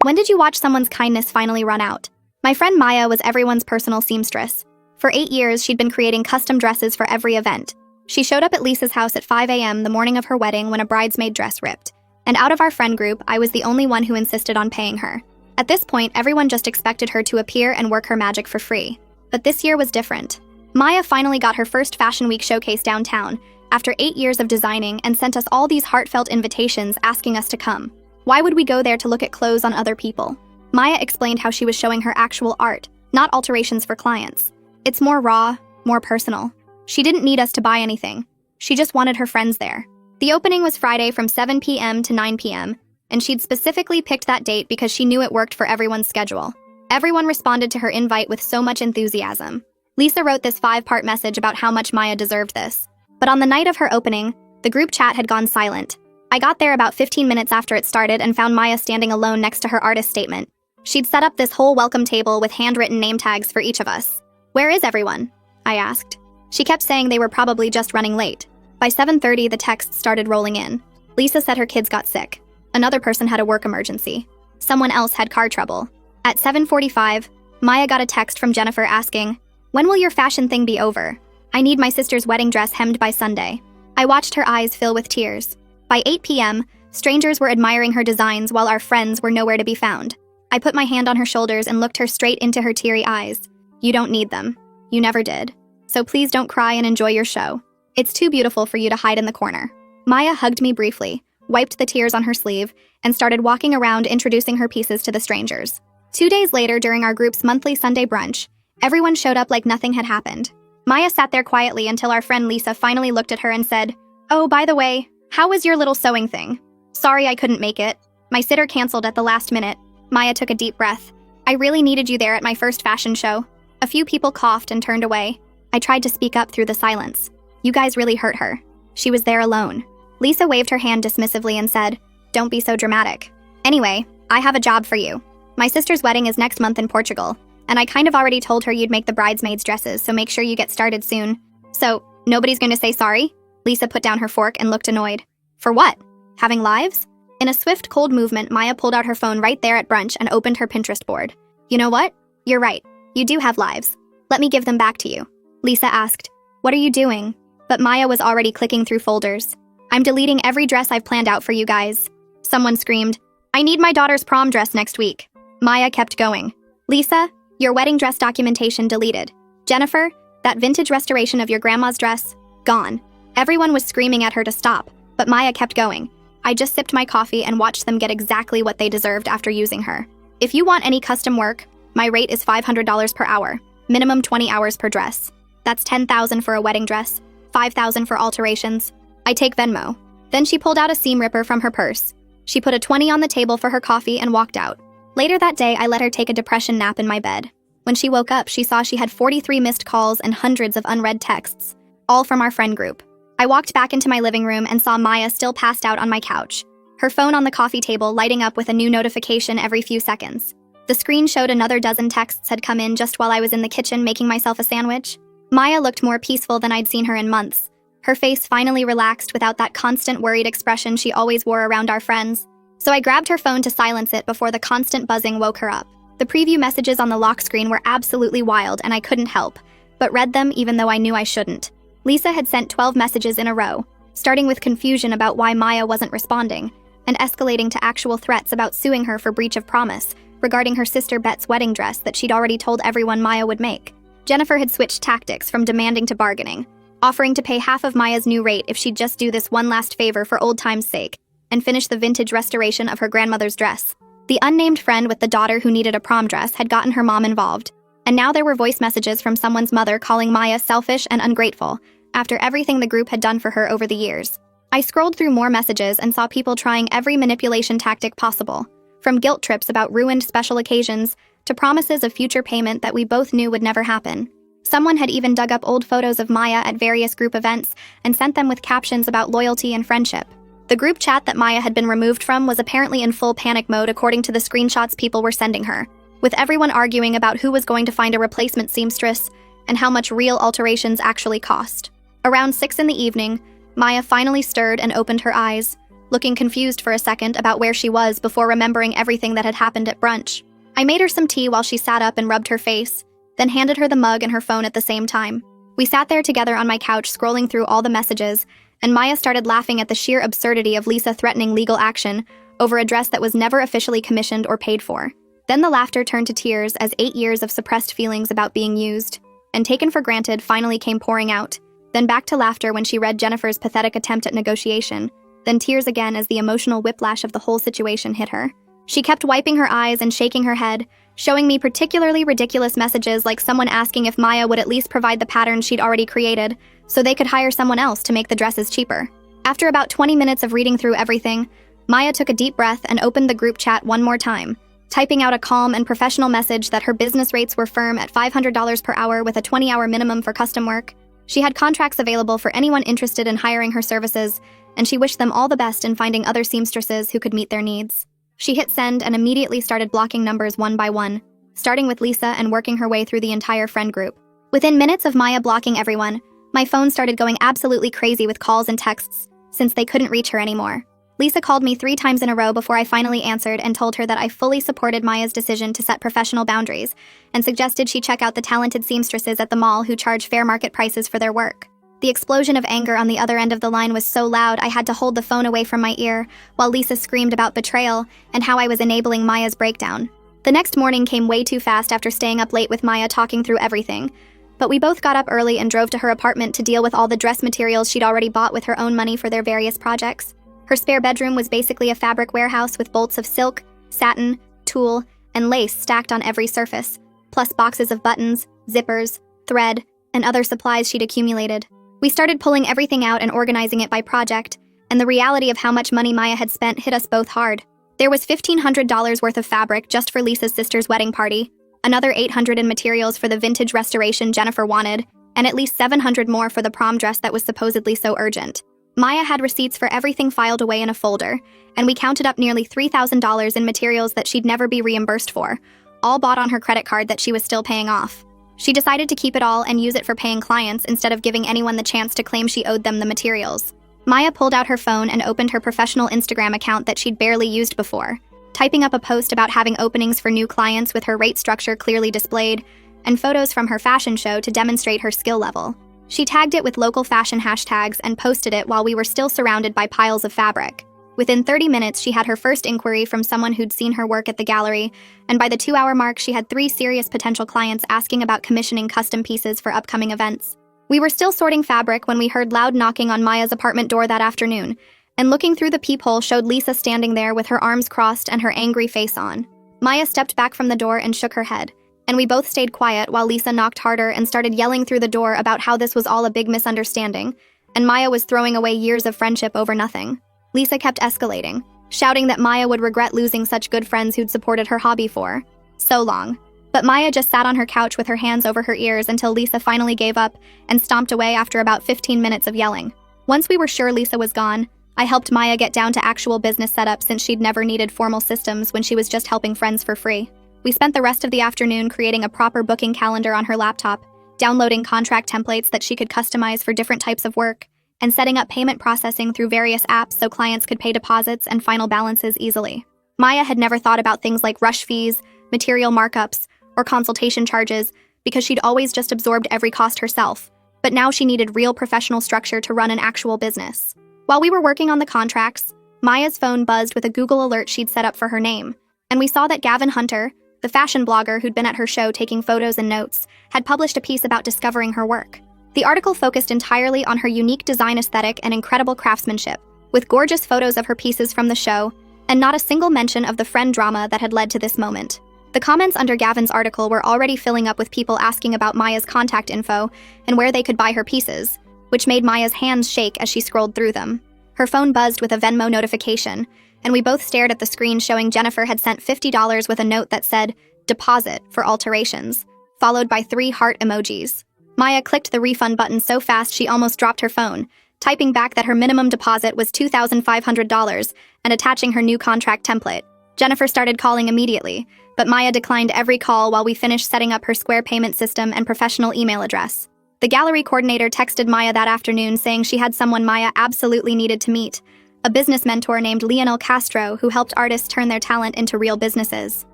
When did you watch someone's kindness finally run out? My friend Maya was everyone's personal seamstress. For 8 years, she'd been creating custom dresses for every event. She showed up at Lisa's house at 5 a.m. the morning of her wedding when a bridesmaid dress ripped. And out of our friend group, I was the only one who insisted on paying her. At this point, everyone just expected her to appear and work her magic for free. But this year was different. Maya finally got her first Fashion Week showcase downtown after 8 years of designing and sent us all these heartfelt invitations asking us to come. Why would we go there to look at clothes on other people? Maya explained how she was showing her actual art, not alterations for clients. It's more raw, more personal. She didn't need us to buy anything. She just wanted her friends there. The opening was Friday from 7 p.m. to 9 p.m., and she'd specifically picked that date because she knew it worked for everyone's schedule. Everyone responded to her invite with so much enthusiasm. Lisa wrote this 5-part message about how much Maya deserved this. But on the night of her opening, the group chat had gone silent. I got there about 15 minutes after it started and found Maya standing alone next to her artist statement. She'd set up this whole welcome table with handwritten name tags for each of us. "Where is everyone?" I asked. She kept saying they were probably just running late. By 7:30, the texts started rolling in. Lisa said her kids got sick. Another person had a work emergency. Someone else had car trouble. At 7:45, Maya got a text from Jennifer asking, "When will your fashion thing be over? I need my sister's wedding dress hemmed by Sunday." I watched her eyes fill with tears. By 8 p.m., strangers were admiring her designs while our friends were nowhere to be found. I put my hand on her shoulders and looked her straight into her teary eyes. "You don't need them. You never did. So please don't cry and enjoy your show. It's too beautiful for you to hide in the corner." Maya hugged me briefly, wiped the tears on her sleeve, and started walking around introducing her pieces to the strangers. 2 days later, during our group's monthly Sunday brunch, everyone showed up like nothing had happened. Maya sat there quietly until our friend Lisa finally looked at her and said, "Oh, by the way, how was your little sewing thing? Sorry I couldn't make it. My sitter canceled at the last minute." Maya took a deep breath. "I really needed you there at my first fashion show." A few people coughed and turned away. I tried to speak up through the silence. "You guys really hurt her. She was there alone." Lisa waved her hand dismissively and said, "Don't be so dramatic. Anyway, I have a job for you. My sister's wedding is next month in Portugal, and I kind of already told her you'd make the bridesmaids' dresses, so make sure you get started soon." "So, nobody's going to say sorry?" Lisa put down her fork and looked annoyed. "For what? Having lives?" In a swift, cold movement, Maya pulled out her phone right there at brunch and opened her Pinterest board. "You know what? You're right. You do have lives. Let me give them back to you." Lisa asked, "What are you doing?" But Maya was already clicking through folders. "I'm deleting every dress I've planned out for you guys." Someone screamed, "I need my daughter's prom dress next week." Maya kept going. "Lisa, your wedding dress documentation deleted. Jennifer, that vintage restoration of your grandma's dress, gone." Everyone was screaming at her to stop, but Maya kept going. I just sipped my coffee and watched them get exactly what they deserved after using her. "If you want any custom work, my rate is $500 per hour, minimum 20 hours per dress. That's $10,000 for a wedding dress, $5,000 for alterations. I take Venmo." Then she pulled out a seam ripper from her purse. She put a 20 on the table for her coffee and walked out. Later that day, I let her take a depression nap in my bed. When she woke up, she saw she had 43 missed calls and hundreds of unread texts, all from our friend group. I walked back into my living room and saw Maya still passed out on my couch, her phone on the coffee table lighting up with a new notification every few seconds. The screen showed another dozen texts had come in just while I was in the kitchen making myself a sandwich. Maya looked more peaceful than I'd seen her in months. Her face finally relaxed without that constant worried expression she always wore around our friends. So I grabbed her phone to silence it before the constant buzzing woke her up. The preview messages on the lock screen were absolutely wild and I couldn't help, but read them even though I knew I shouldn't. Lisa had sent 12 messages in a row, starting with confusion about why Maya wasn't responding, and escalating to actual threats about suing her for breach of promise regarding her sister Bet's wedding dress that she'd already told everyone Maya would make. Jennifer had switched tactics from demanding to bargaining, offering to pay half of Maya's new rate if she'd just do this one last favor for old time's sake and finish the vintage restoration of her grandmother's dress. The unnamed friend with the daughter who needed a prom dress had gotten her mom involved, and now there were voice messages from someone's mother calling Maya selfish and ungrateful after everything the group had done for her over the years. I scrolled through more messages and saw people trying every manipulation tactic possible, from guilt trips about ruined special occasions to promises of future payment that we both knew would never happen. Someone had even dug up old photos of Maya at various group events and sent them with captions about loyalty and friendship. The group chat that Maya had been removed from was apparently in full panic mode according to the screenshots people were sending her, with everyone arguing about who was going to find a replacement seamstress and how much real alterations actually cost. Around 6 in the evening, Maya finally stirred and opened her eyes, looking confused for a second about where she was before remembering everything that had happened at brunch. I made her some tea while she sat up and rubbed her face, then handed her the mug and her phone at the same time. We sat there together on my couch scrolling through all the messages, and Maya started laughing at the sheer absurdity of Lisa threatening legal action over a dress that was never officially commissioned or paid for. Then the laughter turned to tears as 8 years of suppressed feelings about being used and taken for granted finally came pouring out, then back to laughter when she read Jennifer's pathetic attempt at negotiation, then tears again as the emotional whiplash of the whole situation hit her. She kept wiping her eyes and shaking her head, showing me particularly ridiculous messages like someone asking if Maya would at least provide the patterns she'd already created so they could hire someone else to make the dresses cheaper. After about 20 minutes of reading through everything, Maya took a deep breath and opened the group chat one more time, typing out a calm and professional message that her business rates were firm at $500 per hour with a 20-hour minimum for custom work. She had contracts available for anyone interested in hiring her services, and she wished them all the best in finding other seamstresses who could meet their needs. She hit send and immediately started blocking numbers one by one, starting with Lisa and working her way through the entire friend group. Within minutes of Maya blocking everyone, my phone started going absolutely crazy with calls and texts, since they couldn't reach her anymore. Lisa called me 3 times in a row before I finally answered and told her that I fully supported Maya's decision to set professional boundaries and suggested she check out the talented seamstresses at the mall who charge fair market prices for their work. The explosion of anger on the other end of the line was so loud I had to hold the phone away from my ear while Lisa screamed about betrayal and how I was enabling Maya's breakdown. The next morning came way too fast after staying up late with Maya talking through everything, but we both got up early and drove to her apartment to deal with all the dress materials she'd already bought with her own money for their various projects. Her spare bedroom was basically a fabric warehouse with bolts of silk, satin, tulle, and lace stacked on every surface, plus boxes of buttons, zippers, thread, and other supplies she'd accumulated. We started pulling everything out and organizing it by project, and the reality of how much money Maya had spent hit us both hard. There was $1,500 worth of fabric just for Lisa's sister's wedding party, another $800 in materials for the vintage restoration Jennifer wanted, and at least $700 more for the prom dress that was supposedly so urgent. Maya had receipts for everything filed away in a folder, and we counted up nearly $3,000 in materials that she'd never be reimbursed for, all bought on her credit card that she was still paying off. She decided to keep it all and use it for paying clients instead of giving anyone the chance to claim she owed them the materials. Maya pulled out her phone and opened her professional Instagram account that she'd barely used before, typing up a post about having openings for new clients with her rate structure clearly displayed, and photos from her fashion show to demonstrate her skill level. She tagged it with local fashion hashtags and posted it while we were still surrounded by piles of fabric. Within 30 minutes, she had her first inquiry from someone who'd seen her work at the gallery, and by the 2-hour mark, she had 3 serious potential clients asking about commissioning custom pieces for upcoming events. We were still sorting fabric when we heard loud knocking on Maya's apartment door that afternoon, and looking through the peephole showed Lisa standing there with her arms crossed and her angry face on. Maya stepped back from the door and shook her head, and we both stayed quiet while Lisa knocked harder and started yelling through the door about how this was all a big misunderstanding, and Maya was throwing away years of friendship over nothing. Lisa kept escalating, shouting that Maya would regret losing such good friends who'd supported her hobby for so long. But Maya just sat on her couch with her hands over her ears until Lisa finally gave up and stomped away after about 15 minutes of yelling. Once we were sure Lisa was gone, I helped Maya get down to actual business setup since she'd never needed formal systems when she was just helping friends for free. We spent the rest of the afternoon creating a proper booking calendar on her laptop, downloading contract templates that she could customize for different types of work, and setting up payment processing through various apps so clients could pay deposits and final balances easily. Maya had never thought about things like rush fees, material markups, or consultation charges because she'd always just absorbed every cost herself, but now she needed real professional structure to run an actual business. While we were working on the contracts, Maya's phone buzzed with a Google alert she'd set up for her name, and we saw that Gavin Hunter, the fashion blogger who'd been at her show taking photos and notes, had published a piece about discovering her work. The article focused entirely on her unique design aesthetic and incredible craftsmanship, with gorgeous photos of her pieces from the show, and not a single mention of the friend drama that had led to this moment. The comments under Gavin's article were already filling up with people asking about Maya's contact info and where they could buy her pieces, which made Maya's hands shake as she scrolled through them. Her phone buzzed with a Venmo notification, and we both stared at the screen showing Jennifer had sent $50 with a note that said, "Deposit for alterations," followed by 3 heart emojis. Maya clicked the refund button so fast she almost dropped her phone, typing back that her minimum deposit was $2,500 and attaching her new contract template. Jennifer started calling immediately, but Maya declined every call while we finished setting up her Square payment system and professional email address. The gallery coordinator texted Maya that afternoon saying she had someone Maya absolutely needed to meet, a business mentor named Lionel Castro who helped artists turn their talent into real businesses.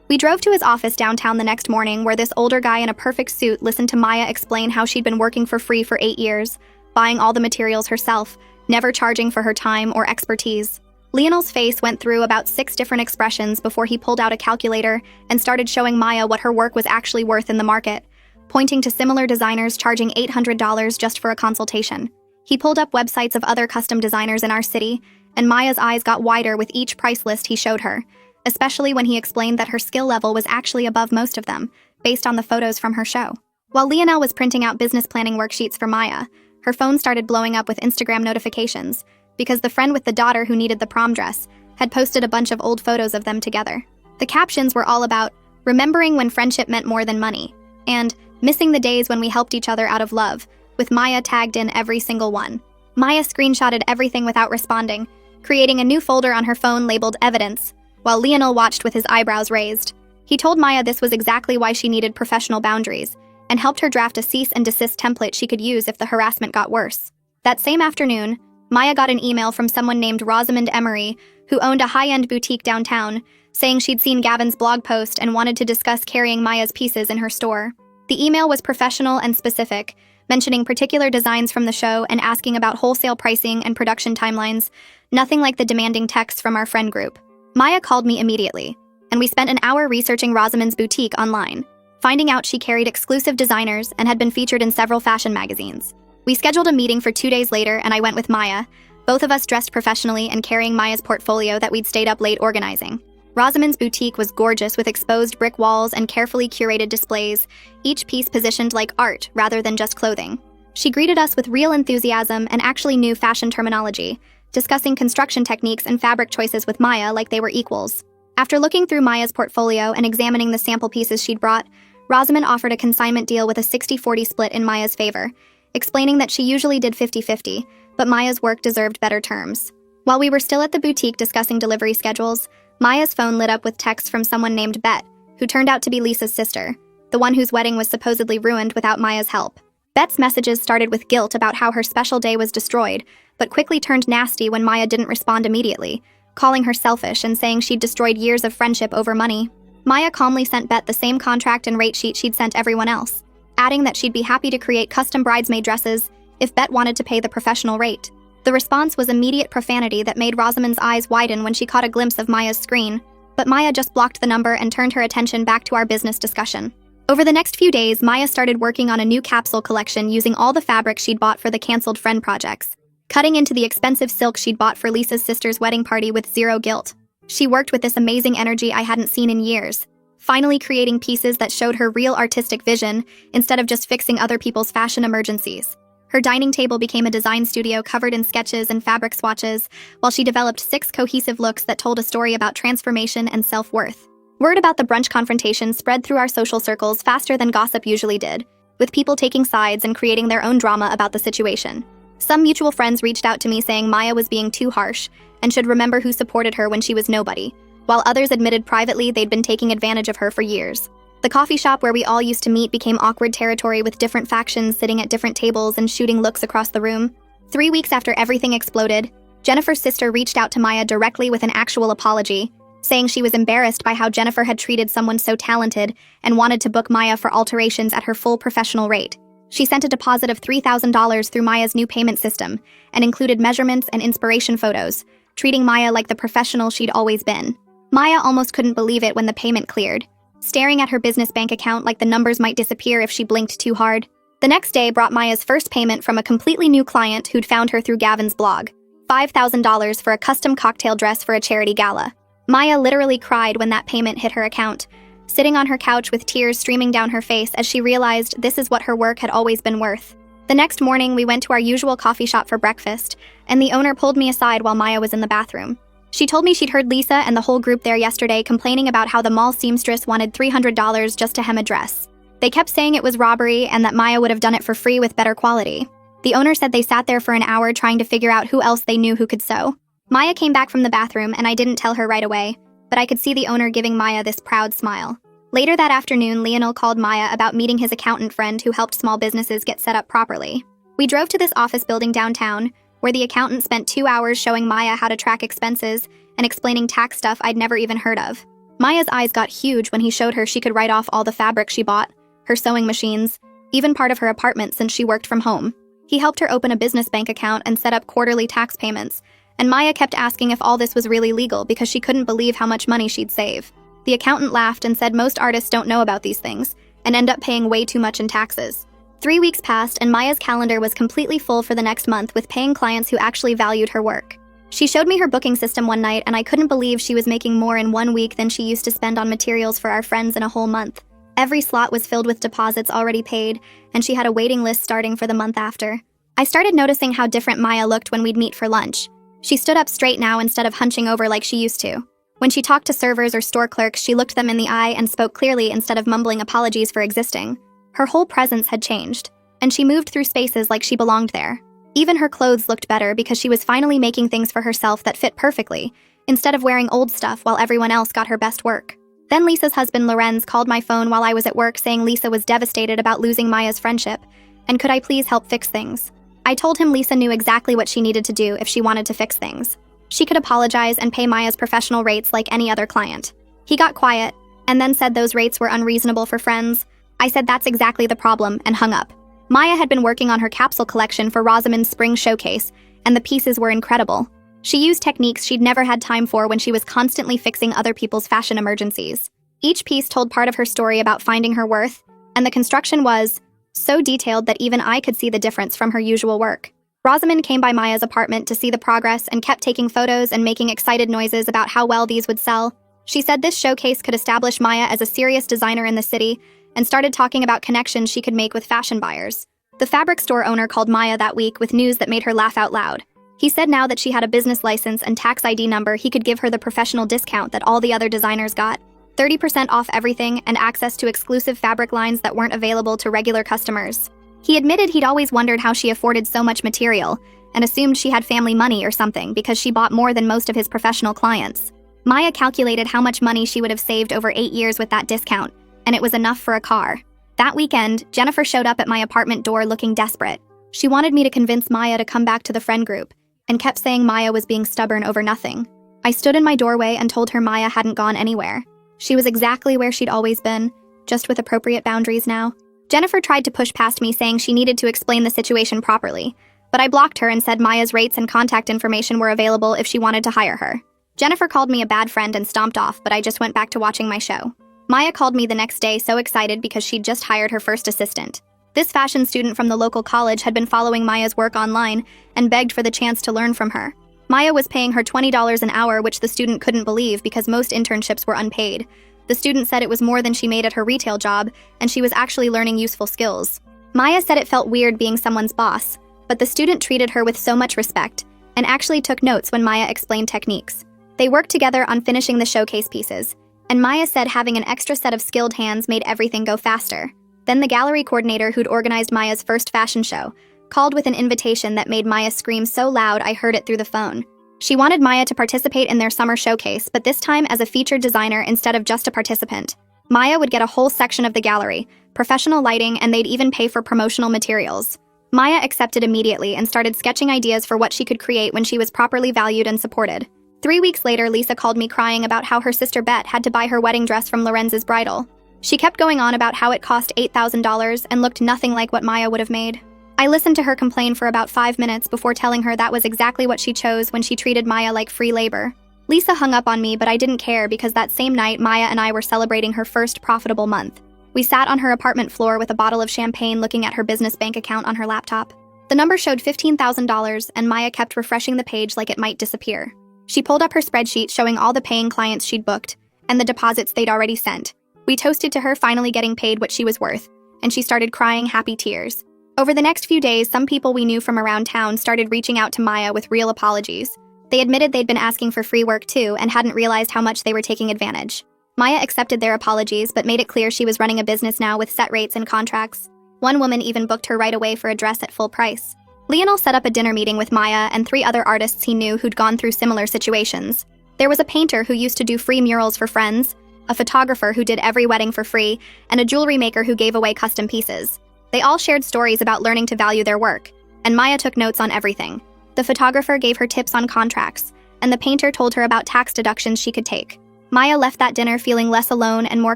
We drove to his office downtown the next morning where this older guy in a perfect suit listened to Maya explain how she'd been working for free for 8 years, buying all the materials herself, never charging for her time or expertise. Lionel's face went through about 6 different expressions before he pulled out a calculator and started showing Maya what her work was actually worth in the market, pointing to similar designers charging $800 just for a consultation. He pulled up websites of other custom designers in our city, and Maya's eyes got wider with each price list he showed her, especially when he explained that her skill level was actually above most of them, based on the photos from her show. While Lionel was printing out business planning worksheets for Maya, her phone started blowing up with Instagram notifications, because the friend with the daughter who needed the prom dress had posted a bunch of old photos of them together. The captions were all about remembering when friendship meant more than money, and missing the days when we helped each other out of love, with Maya tagged in every single one. Maya screenshotted everything without responding, creating a new folder on her phone labeled Evidence, while Lionel watched with his eyebrows raised. He told Maya this was exactly why she needed professional boundaries, and helped her draft a cease and desist template she could use if the harassment got worse. That same afternoon, Maya got an email from someone named Rosamund Emery, who owned a high-end boutique downtown, saying she'd seen Gavin's blog post and wanted to discuss carrying Maya's pieces in her store. The email was professional and specific, mentioning particular designs from the show and asking about wholesale pricing and production timelines, nothing like the demanding texts from our friend group. Maya called me immediately, and we spent an hour researching Rosamund's boutique online, finding out she carried exclusive designers and had been featured in several fashion magazines. We scheduled a meeting for 2 days later, and I went with Maya, both of us dressed professionally and carrying Maya's portfolio that we'd stayed up late organizing. Rosamund's boutique was gorgeous with exposed brick walls and carefully curated displays, each piece positioned like art rather than just clothing. She greeted us with real enthusiasm and actually knew fashion terminology, discussing construction techniques and fabric choices with Maya like they were equals. After looking through Maya's portfolio and examining the sample pieces she'd brought, Rosamund offered a consignment deal with a 60-40 split in Maya's favor, explaining that she usually did 50-50, but Maya's work deserved better terms. While we were still at the boutique discussing delivery schedules, Maya's phone lit up with texts from someone named Bet, who turned out to be Lisa's sister, the one whose wedding was supposedly ruined without Maya's help. Bet's messages started with guilt about how her special day was destroyed, but quickly turned nasty when Maya didn't respond immediately, calling her selfish and saying she'd destroyed years of friendship over money. Maya calmly sent Bet the same contract and rate sheet she'd sent everyone else, adding that she'd be happy to create custom bridesmaid dresses if Bet wanted to pay the professional rate. The response was immediate profanity that made Rosamund's eyes widen when she caught a glimpse of Maya's screen, but Maya just blocked the number and turned her attention back to our business discussion. Over the next few days, Maya started working on a new capsule collection using all the fabric she'd bought for the canceled friend projects, cutting into the expensive silk she'd bought for Lisa's sister's wedding party with zero guilt. She worked with this amazing energy I hadn't seen in years, finally creating pieces that showed her real artistic vision instead of just fixing other people's fashion emergencies. Her dining table became a design studio covered in sketches and fabric swatches, while she developed 6 cohesive looks that told a story about transformation and self-worth. Word about the brunch confrontation spread through our social circles faster than gossip usually did, with people taking sides and creating their own drama about the situation. Some mutual friends reached out to me saying Maya was being too harsh and should remember who supported her when she was nobody, while others admitted privately they'd been taking advantage of her for years. The coffee shop where we all used to meet became awkward territory with different factions sitting at different tables and shooting looks across the room. 3 weeks after everything exploded, Jennifer's sister reached out to Maya directly with an actual apology, saying she was embarrassed by how Jennifer had treated someone so talented and wanted to book Maya for alterations at her full professional rate. She sent a deposit of $3,000 through Maya's new payment system and included measurements and inspiration photos, treating Maya like the professional she'd always been. Maya almost couldn't believe it when the payment cleared, staring at her business bank account like the numbers might disappear if she blinked too hard. The next day brought Maya's first payment from a completely new client who'd found her through Gavin's blog, $5,000 for a custom cocktail dress for a charity gala. Maya literally cried when that payment hit her account, sitting on her couch with tears streaming down her face as she realized this is what her work had always been worth. The next morning, we went to our usual coffee shop for breakfast, and the owner pulled me aside while Maya was in the bathroom. She told me she'd heard Lisa and the whole group there yesterday complaining about how the mall seamstress wanted $300 just to hem a dress. They kept saying it was robbery and that Maya would have done it for free with better quality. The owner said they sat there for an hour trying to figure out who else they knew who could sew. Maya came back from the bathroom and I didn't tell her right away, but I could see the owner giving Maya this proud smile. Later that afternoon, Lionel called Maya about meeting his accountant friend who helped small businesses get set up properly. We drove to this office building downtown, where the accountant spent 2 hours showing Maya how to track expenses and explaining tax stuff I'd never even heard of. Maya's eyes got huge when he showed her she could write off all the fabric she bought, her sewing machines, even part of her apartment since she worked from home. He helped her open a business bank account and set up quarterly tax payments, and Maya kept asking if all this was really legal because she couldn't believe how much money she'd save. The accountant laughed and said most artists don't know about these things and end up paying way too much in taxes. 3 weeks passed and Maya's calendar was completely full for the next month with paying clients who actually valued her work. She showed me her booking system one night and I couldn't believe she was making more in 1 week than she used to spend on materials for our friends in a whole month. Every slot was filled with deposits already paid, and she had a waiting list starting for the month after. I started noticing how different Maya looked when we'd meet for lunch. She stood up straight now instead of hunching over like she used to. When she talked to servers or store clerks, she looked them in the eye and spoke clearly instead of mumbling apologies for existing. Her whole presence had changed, and she moved through spaces like she belonged there. Even her clothes looked better because she was finally making things for herself that fit perfectly, instead of wearing old stuff while everyone else got her best work. Then Lisa's husband Lorenz called my phone while I was at work saying Lisa was devastated about losing Maya's friendship, and could I please help fix things? I told him Lisa knew exactly what she needed to do if she wanted to fix things. She could apologize and pay Maya's professional rates like any other client. He got quiet, and then said those rates were unreasonable for friends. I said that's exactly the problem, and hung up. Maya had been working on her capsule collection for Rosamond's spring showcase, and the pieces were incredible. She used techniques she'd never had time for when she was constantly fixing other people's fashion emergencies. Each piece told part of her story about finding her worth, and the construction was so detailed that even I could see the difference from her usual work. Rosamond came by Maya's apartment to see the progress and kept taking photos and making excited noises about how well these would sell. She said this showcase could establish Maya as a serious designer in the city, and started talking about connections she could make with fashion buyers. The fabric store owner called Maya that week with news that made her laugh out loud. He said now that she had a business license and tax ID number, he could give her the professional discount that all the other designers got. 30% off everything and access to exclusive fabric lines that weren't available to regular customers. He admitted he'd always wondered how she afforded so much material, and assumed she had family money or something because she bought more than most of his professional clients. Maya calculated how much money she would have saved over 8 years with that discount, and it was enough for a car. That weekend, Jennifer showed up at my apartment door looking desperate. She wanted me to convince Maya to come back to the friend group, and kept saying Maya was being stubborn over nothing. I stood in my doorway and told her Maya hadn't gone anywhere. She was exactly where she'd always been, just with appropriate boundaries now. Jennifer tried to push past me saying she needed to explain the situation properly, but I blocked her and said Maya's rates and contact information were available if she wanted to hire her. Jennifer called me a bad friend and stomped off, but I just went back to watching my show. Maya called me the next day so excited because she'd just hired her first assistant. This fashion student from the local college had been following Maya's work online and begged for the chance to learn from her. Maya was paying her $20 an hour, which the student couldn't believe because most internships were unpaid. The student said it was more than she made at her retail job, and she was actually learning useful skills. Maya said it felt weird being someone's boss, but the student treated her with so much respect, and actually took notes when Maya explained techniques. They worked together on finishing the showcase pieces, and Maya said having an extra set of skilled hands made everything go faster. Then the gallery coordinator who'd organized Maya's first fashion show called with an invitation that made Maya scream so loud I heard it through the phone. She wanted Maya to participate in their summer showcase, but this time as a featured designer instead of just a participant. Maya would get a whole section of the gallery, professional lighting, and they'd even pay for promotional materials. Maya accepted immediately and started sketching ideas for what she could create when she was properly valued and supported. 3 weeks later, Lisa called me crying about how her sister Bet had to buy her wedding dress from Lorenz's bridal. She kept going on about how it cost $8,000 and looked nothing like what Maya would have made. I listened to her complain for about 5 minutes before telling her that was exactly what she chose when she treated Maya like free labor. Lisa hung up on me, but I didn't care because that same night, Maya and I were celebrating her first profitable month. We sat on her apartment floor with a bottle of champagne looking at her business bank account on her laptop. The number showed $15,000, and Maya kept refreshing the page like it might disappear. She pulled up her spreadsheet showing all the paying clients she'd booked, and the deposits they'd already sent. We toasted to her finally getting paid what she was worth, and she started crying happy tears. Over the next few days, some people we knew from around town started reaching out to Maya with real apologies. They admitted they'd been asking for free work too and hadn't realized how much they were taking advantage. Maya accepted their apologies but made it clear she was running a business now with set rates and contracts. One woman even booked her right away for a dress at full price. Lionel set up a dinner meeting with Maya and 3 other artists he knew who'd gone through similar situations. There was a painter who used to do free murals for friends, a photographer who did every wedding for free, and a jewelry maker who gave away custom pieces. They all shared stories about learning to value their work, and Maya took notes on everything. The photographer gave her tips on contracts, and the painter told her about tax deductions she could take. Maya left that dinner feeling less alone and more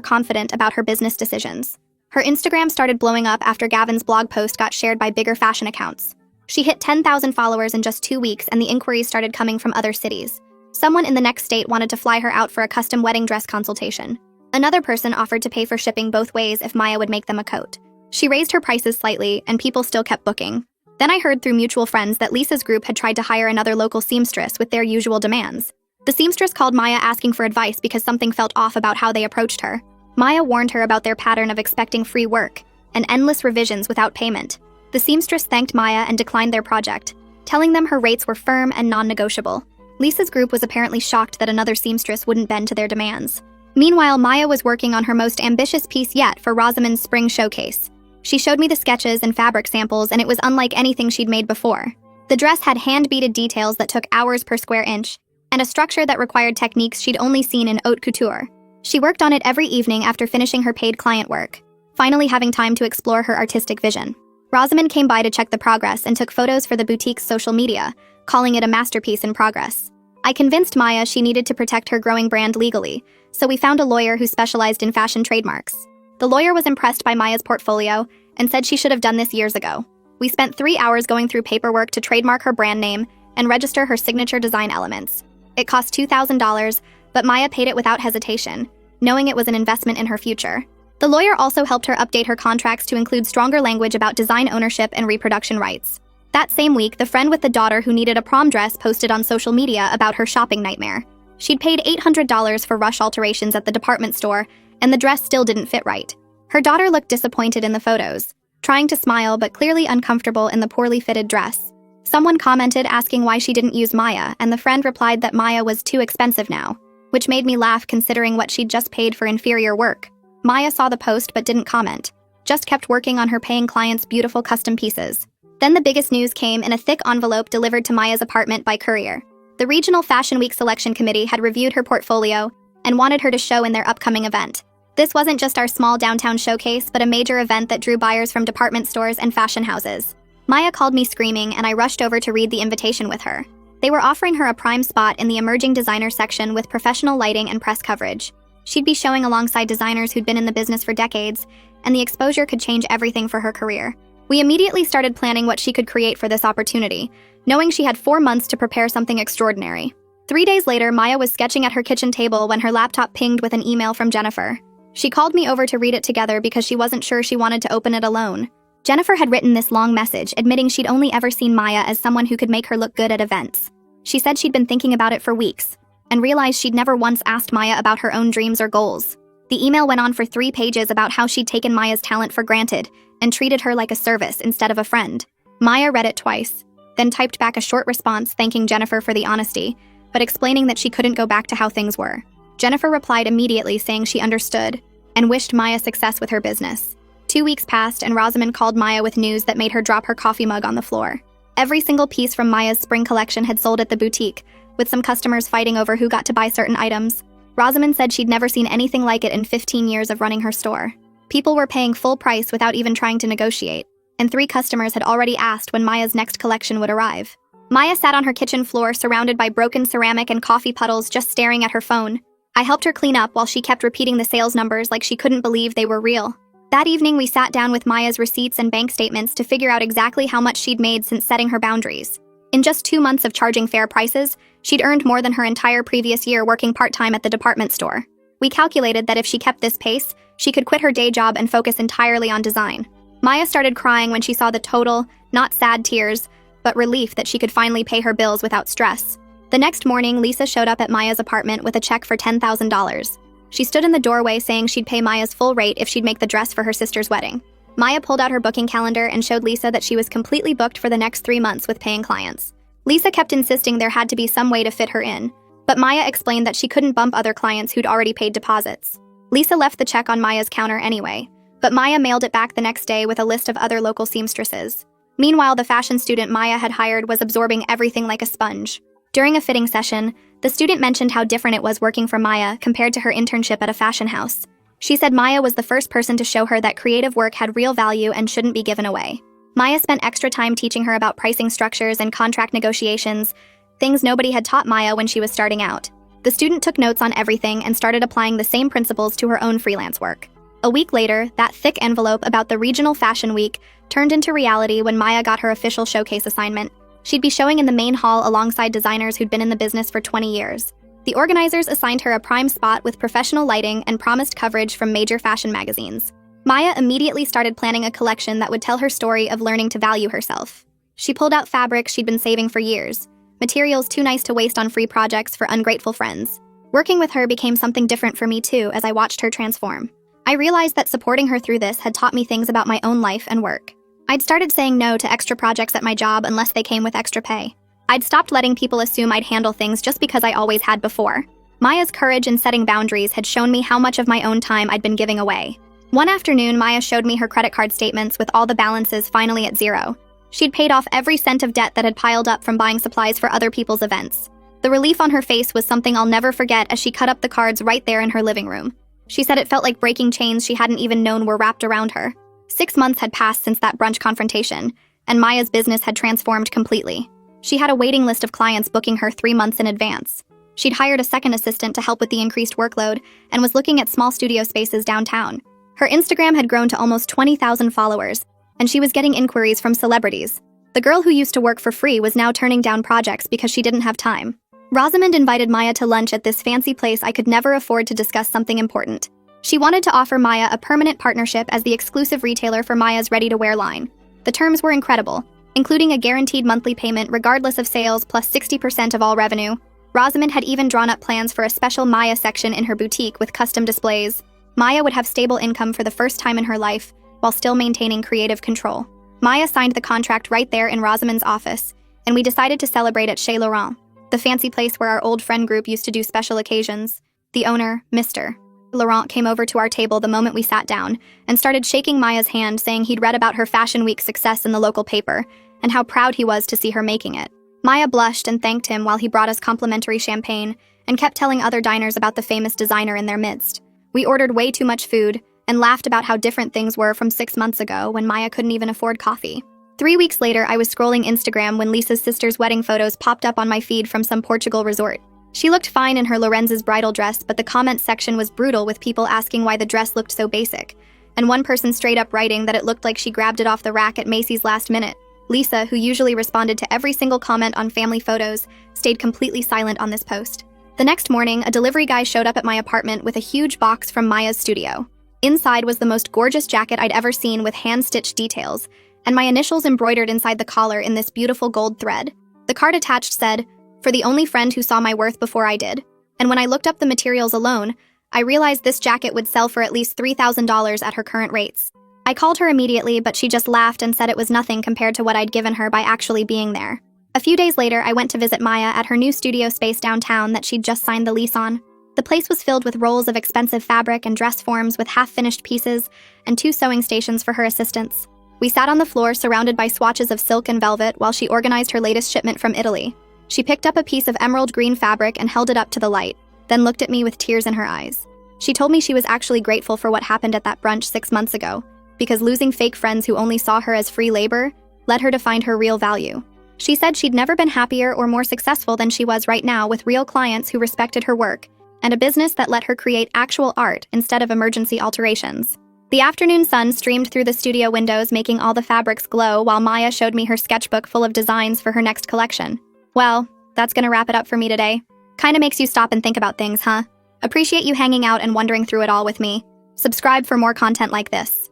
confident about her business decisions. Her Instagram started blowing up after Gavin's blog post got shared by bigger fashion accounts. She hit 10,000 followers in just 2 weeks, and the inquiries started coming from other cities. Someone in the next state wanted to fly her out for a custom wedding dress consultation. Another person offered to pay for shipping both ways if Maya would make them a coat. She raised her prices slightly, and people still kept booking. Then I heard through mutual friends that Lisa's group had tried to hire another local seamstress with their usual demands. The seamstress called Maya asking for advice because something felt off about how they approached her. Maya warned her about their pattern of expecting free work and endless revisions without payment. The seamstress thanked Maya and declined their project, telling them her rates were firm and non-negotiable. Lisa's group was apparently shocked that another seamstress wouldn't bend to their demands. Meanwhile, Maya was working on her most ambitious piece yet for Rosamond's spring showcase. She showed me the sketches and fabric samples, and it was unlike anything she'd made before. The dress had hand-beaded details that took hours per square inch, and a structure that required techniques she'd only seen in haute couture. She worked on it every evening after finishing her paid client work, finally having time to explore her artistic vision. Rosamond came by to check the progress and took photos for the boutique's social media, calling it a masterpiece in progress. I convinced Maya she needed to protect her growing brand legally, so we found a lawyer who specialized in fashion trademarks. The lawyer was impressed by Maya's portfolio and said she should have done this years ago. We spent 3 hours going through paperwork to trademark her brand name and register her signature design elements. It cost $2,000, but Maya paid it without hesitation, knowing it was an investment in her future. The lawyer also helped her update her contracts to include stronger language about design ownership and reproduction rights. That same week, the friend with the daughter who needed a prom dress posted on social media about her shopping nightmare. She'd paid $800 for rush alterations at the department store, and the dress still didn't fit right. Her daughter looked disappointed in the photos, trying to smile but clearly uncomfortable in the poorly fitted dress. Someone commented asking why she didn't use Maya, and the friend replied that Maya was too expensive now, which made me laugh considering what she'd just paid for inferior work. Maya saw the post but didn't comment, just kept working on her paying clients' beautiful custom pieces. Then the biggest news came in a thick envelope delivered to Maya's apartment by courier. The Regional Fashion Week Selection Committee had reviewed her portfolio and wanted her to show in their upcoming event. This wasn't just our small downtown showcase, but a major event that drew buyers from department stores and fashion houses. Maya called me screaming, and I rushed over to read the invitation with her. They were offering her a prime spot in the emerging designer section with professional lighting and press coverage. She'd be showing alongside designers who'd been in the business for decades, and the exposure could change everything for her career. We immediately started planning what she could create for this opportunity, knowing she had 4 months to prepare something extraordinary. 3 days later, Maya was sketching at her kitchen table when her laptop pinged with an email from Jennifer. She called me over to read it together because she wasn't sure she wanted to open it alone. Jennifer had written this long message admitting she'd only ever seen Maya as someone who could make her look good at events. She said she'd been thinking about it for weeks, and realized she'd never once asked Maya about her own dreams or goals. The email went on for 3 pages about how she'd taken Maya's talent for granted and treated her like a service instead of a friend. Maya read it twice, then typed back a short response thanking Jennifer for the honesty, but explaining that she couldn't go back to how things were. Jennifer replied immediately saying she understood and wished Maya success with her business. 2 weeks passed, and Rosamond called Maya with news that made her drop her coffee mug on the floor. Every single piece from Maya's spring collection had sold at the boutique, with some customers fighting over who got to buy certain items. Rosamond said she'd never seen anything like it in 15 years of running her store. People were paying full price without even trying to negotiate, and 3 customers had already asked when Maya's next collection would arrive. Maya sat on her kitchen floor surrounded by broken ceramic and coffee puddles, just staring at her phone. I helped her clean up while she kept repeating the sales numbers like she couldn't believe they were real. That evening, we sat down with Maya's receipts and bank statements to figure out exactly how much she'd made since setting her boundaries. In just 2 months of charging fair prices, she'd earned more than her entire previous year working part-time at the department store. We calculated that if she kept this pace, she could quit her day job and focus entirely on design. Maya started crying when she saw the total, not sad tears, but relief that she could finally pay her bills without stress. The next morning, Lisa showed up at Maya's apartment with a check for $10,000. She stood in the doorway saying she'd pay Maya's full rate if she'd make the dress for her sister's wedding. Maya pulled out her booking calendar and showed Lisa that she was completely booked for the next 3 months with paying clients. Lisa kept insisting there had to be some way to fit her in, but Maya explained that she couldn't bump other clients who'd already paid deposits. Lisa left the check on Maya's counter anyway, but Maya mailed it back the next day with a list of other local seamstresses. Meanwhile, the fashion student Maya had hired was absorbing everything like a sponge. During a fitting session, the student mentioned how different it was working for Maya compared to her internship at a fashion house. She said Maya was the first person to show her that creative work had real value and shouldn't be given away. Maya spent extra time teaching her about pricing structures and contract negotiations, things nobody had taught Maya when she was starting out. The student took notes on everything and started applying the same principles to her own freelance work. A week later, that thick envelope about the regional fashion week turned into reality when Maya got her official showcase assignment. She'd be showing in the main hall alongside designers who'd been in the business for 20 years. The organizers assigned her a prime spot with professional lighting and promised coverage from major fashion magazines. Maya immediately started planning a collection that would tell her story of learning to value herself. She pulled out fabrics she'd been saving for years, materials too nice to waste on free projects for ungrateful friends. Working with her became something different for me too as I watched her transform. I realized that supporting her through this had taught me things about my own life and work. I'd started saying no to extra projects at my job unless they came with extra pay. I'd stopped letting people assume I'd handle things just because I always had before. Maya's courage in setting boundaries had shown me how much of my own time I'd been giving away. One afternoon, Maya showed me her credit card statements with all the balances finally at zero. She'd paid off every cent of debt that had piled up from buying supplies for other people's events. The relief on her face was something I'll never forget as she cut up the cards right there in her living room. She said it felt like breaking chains she hadn't even known were wrapped around her. 6 months had passed since that brunch confrontation, and Maya's business had transformed completely. She had a waiting list of clients booking her 3 months in advance. She'd hired a second assistant to help with the increased workload and was looking at small studio spaces downtown. Her Instagram had grown to almost 20,000 followers, and she was getting inquiries from celebrities. The girl who used to work for free was now turning down projects because she didn't have time. Rosamond invited Maya to lunch at this fancy place I could never afford to discuss something important. She wanted to offer Maya a permanent partnership as the exclusive retailer for Maya's ready-to-wear line. The terms were incredible, including a guaranteed monthly payment regardless of sales plus 60% of all revenue. Rosamond had even drawn up plans for a special Maya section in her boutique with custom displays. Maya would have stable income for the first time in her life, while still maintaining creative control. Maya signed the contract right there in Rosamond's office, and we decided to celebrate at Chez Laurent, the fancy place where our old friend group used to do special occasions. The owner, Mr. Laurent, came over to our table the moment we sat down and started shaking Maya's hand, saying he'd read about her Fashion Week success in the local paper and how proud he was to see her making it. Maya blushed and thanked him while he brought us complimentary champagne and kept telling other diners about the famous designer in their midst. We ordered way too much food and laughed about how different things were from 6 months ago when Maya couldn't even afford coffee. 3 weeks later, I was scrolling Instagram when Lisa's sister's wedding photos popped up on my feed from some Portugal resort. She looked fine in her Lorenz's bridal dress, but the comment section was brutal with people asking why the dress looked so basic, and one person straight up writing that it looked like she grabbed it off the rack at Macy's last minute. Lisa, who usually responded to every single comment on family photos, stayed completely silent on this post. The next morning, a delivery guy showed up at my apartment with a huge box from Maya's studio. Inside was the most gorgeous jacket I'd ever seen with hand-stitched details, and my initials embroidered inside the collar in this beautiful gold thread. The card attached said, "For the only friend who saw my worth before I did." And when I looked up the materials alone, I realized this jacket would sell for at least $3,000 at her current rates. I called her immediately, but she just laughed and said it was nothing compared to what I'd given her by actually being there. A few days later, I went to visit Maya at her new studio space downtown that she'd just signed the lease on. The place was filled with rolls of expensive fabric and dress forms with half-finished pieces and 2 sewing stations for her assistants. We sat on the floor surrounded by swatches of silk and velvet while she organized her latest shipment from Italy. She picked up a piece of emerald green fabric and held it up to the light, then looked at me with tears in her eyes. She told me she was actually grateful for what happened at that brunch 6 months ago, because losing fake friends who only saw her as free labor led her to find her real value. She said she'd never been happier or more successful than she was right now, with real clients who respected her work and a business that let her create actual art instead of emergency alterations. The afternoon sun streamed through the studio windows, making all the fabrics glow, while Maya showed me her sketchbook full of designs for her next collection. Well, that's gonna wrap it up for me today. Kinda makes you stop and think about things, huh? Appreciate you hanging out and wondering through it all with me. Subscribe for more content like this.